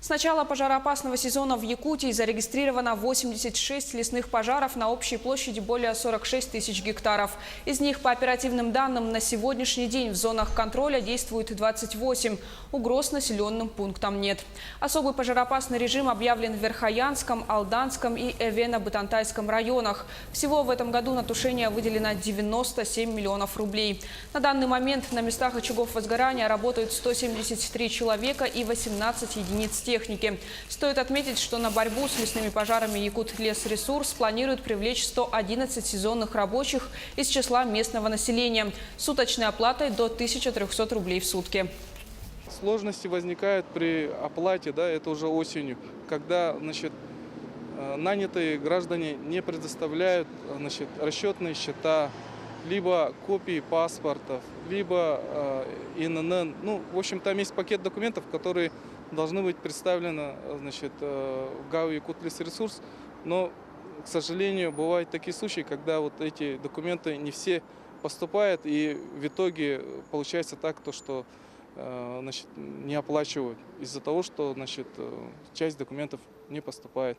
С начала пожароопасного сезона в Якутии зарегистрировано 86 лесных пожаров на общей площади более 46 тысяч гектаров. Из них, по оперативным данным, на сегодняшний день в зонах контроля действует 28. Угроз населенным пунктам нет. Особый пожароопасный режим объявлен в Верхоянском, Алданском и Эвено-Бытантайском районах. Всего в этом году на тушение выделено 97 миллионов рублей. На данный момент на местах очагов возгорания работают 173 человека и 18 единиц техники. Стоит отметить, что на борьбу с лесными пожарами Якутлесресурс планирует привлечь 111 сезонных рабочих из числа местного населения с суточной оплатой до 1300 рублей в сутки. Сложности возникают при оплате, это уже осенью, когда нанятые граждане не предоставляют расчетные счета, либо копии паспортов, либо ИНН. В общем, там есть пакет документов, которые должны быть представлены в ГАУ Якутлесресурс, но, к сожалению, бывают такие случаи, когда эти документы не все поступают, и в итоге получается так, что не оплачивают из-за того, что часть документов не поступает.